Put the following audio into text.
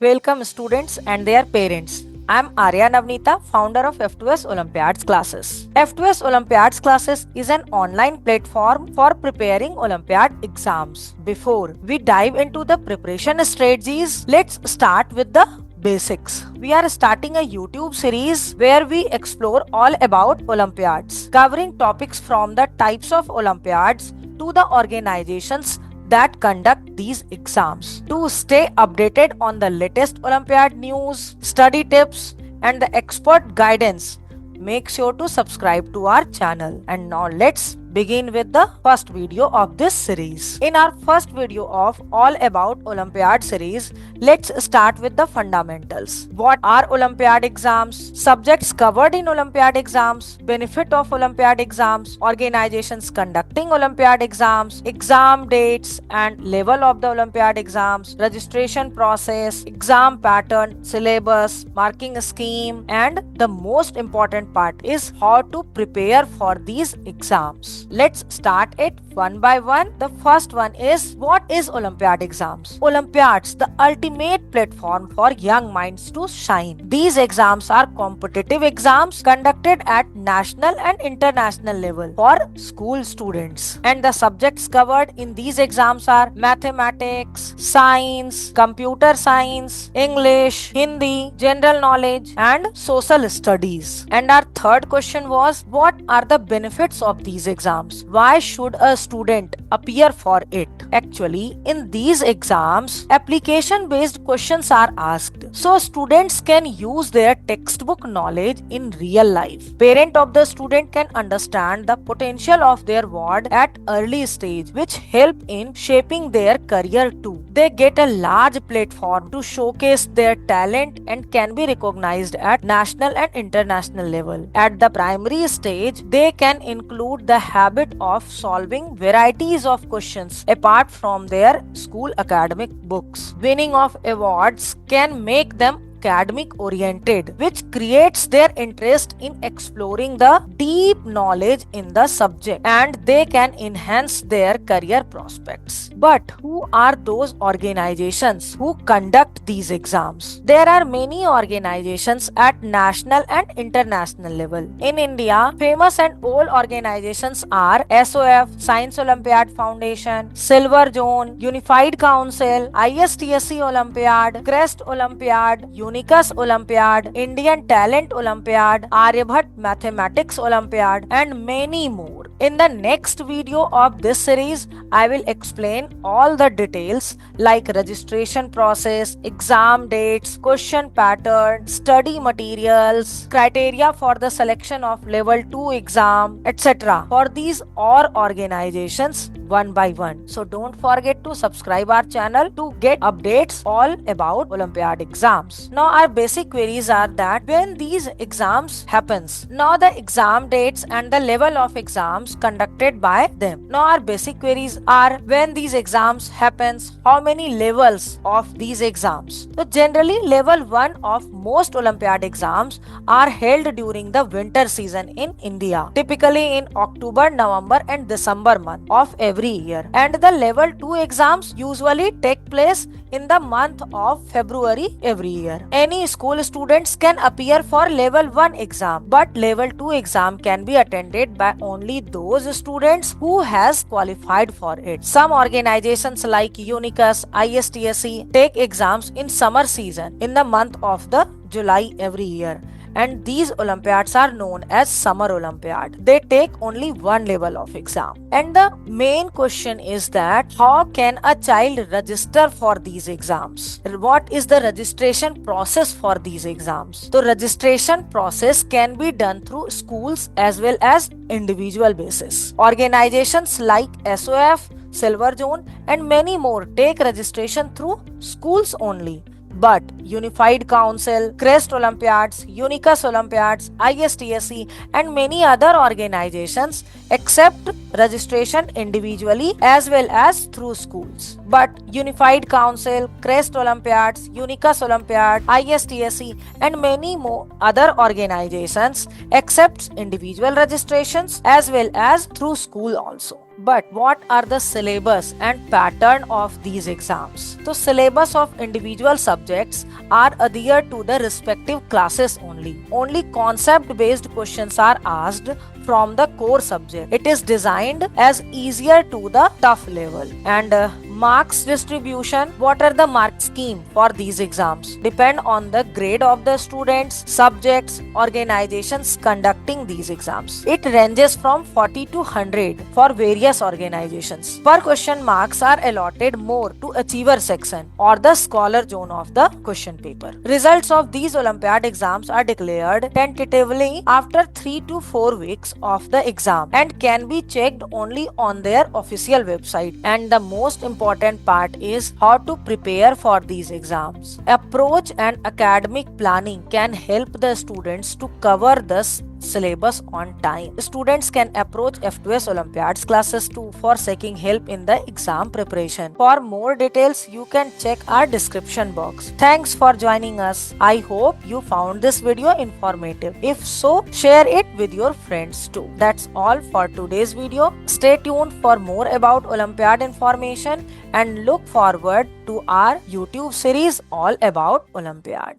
Welcome students and their parents. I am Arya Navneeta, founder of F2S Olympiads Classes. F2S Olympiads Classes is an online platform for preparing Olympiad exams. Before we dive into the preparation strategies, let's start with the basics. We are starting a YouTube series where we explore all about Olympiads, covering topics from the types of Olympiads to the organizations that conduct these exams. To stay updated on the latest Olympiad news, study tips, and the expert guidance, make sure to subscribe to our channel. And now let's begin with the first video of this series. In our first video of All About Olympiad series, let's start with the fundamentals. What are Olympiad exams? Subjects covered in Olympiad exams, benefit of Olympiad exams, organizations conducting Olympiad exams, exam dates and level of the Olympiad exams, registration process, exam pattern, syllabus, marking scheme, and the most important part is how to prepare for these exams. Let's start it one by one. The first one is, what is Olympiad exams? Olympiads, the ultimate platform for young minds to shine. These exams are competitive exams conducted at national and international level for school students. And the subjects covered in these exams are mathematics, science, computer science, English, Hindi, general knowledge, and social studies. And our third question was, what are the benefits of these exams? Why should a student appear for it? Actually, in these exams, application based questions are asked, so students can use their textbook knowledge in real life. Parent of the student can understand the potential of their ward at early stage, which help in shaping their career too. They get a large platform to showcase their talent and can be recognized at national and international level. At the primary stage, they can include the habit of solving varieties of questions apart from their school academic books. Winning of awards can make them academic oriented, which creates their interest in exploring the deep knowledge in the subject, and they can enhance their career prospects. But who are those organizations who conduct these exams? There are many organizations at national and international level. In India, famous and old organizations are SOF, Science Olympiad Foundation, Silver Zone, Unified Council, ISTSC Olympiad, Crest Olympiad, Unicus Olympiad, Indian Talent Olympiad, Aryabhat Mathematics Olympiad, and many more. In the next video of this series, I will explain all the details like registration process, exam dates, question pattern, study materials, criteria for the selection of level 2 exam, etc. for these all organizations one by one. So don't forget to subscribe our channel to get updates all about Olympiad exams. Now our basic queries are that when these exams happens, now the exam dates and the level of exams conducted by them. Now our basic queries are, when these exams happens, how many levels of these exams? So generally level 1 of most Olympiad exams are held during the winter season in India, typically in October, November and December month of every year. And the level 2 exams usually take place in the month of February every year. Any school students can appear for level 1 exam, but level 2 exam can be attended by only those students who has qualified for it. Some organizations like Unicus, ISTSC take exams in summer season in the month of the July every year, and these Olympiads are known as Summer Olympiad. They take only one level of exam. And the main question is that, how can a child register for these exams? What is the registration process for these exams? The registration process can be done through schools as well as individual basis. Organizations like SOF, Silver Zone and many more take registration through schools only. But Unified Council, Crest Olympiads, Unicus Olympiads, ISTSC and many other organizations accept registration individually as well as through schools. But Unified Council, Crest Olympiads, Unicus Olympiad, ISTSC and many more other organizations accepts individual registrations as well as through school also. But what are the syllabus and pattern of these exams? The syllabus of individual subjects are adhered to the respective classes only. Only concept-based questions are asked from the core subject. It is designed as easier to the tough level. And marks distribution, what are the mark scheme for these exams? Depend on the grade of the students, subjects, organizations conducting these exams. It ranges from 40 to 100 for various organizations. Per question, marks are allotted more to achiever section or the scholar zone of the question paper. Results of these Olympiad exams are declared tentatively after 3 to 4 weeks of the exam and can be checked only on their official website. And the most important part is how to prepare for these exams. Approach and academic planning can help the students to cover this syllabus on time. Students can approach F2S Olympiads classes too for seeking help in the exam preparation. For more details, you can check our description box. Thanks for joining us. I hope you found this video informative. If so, share it with your friends too. That's all for today's video. Stay tuned for more about Olympiad information and look forward to our YouTube series all about Olympiad.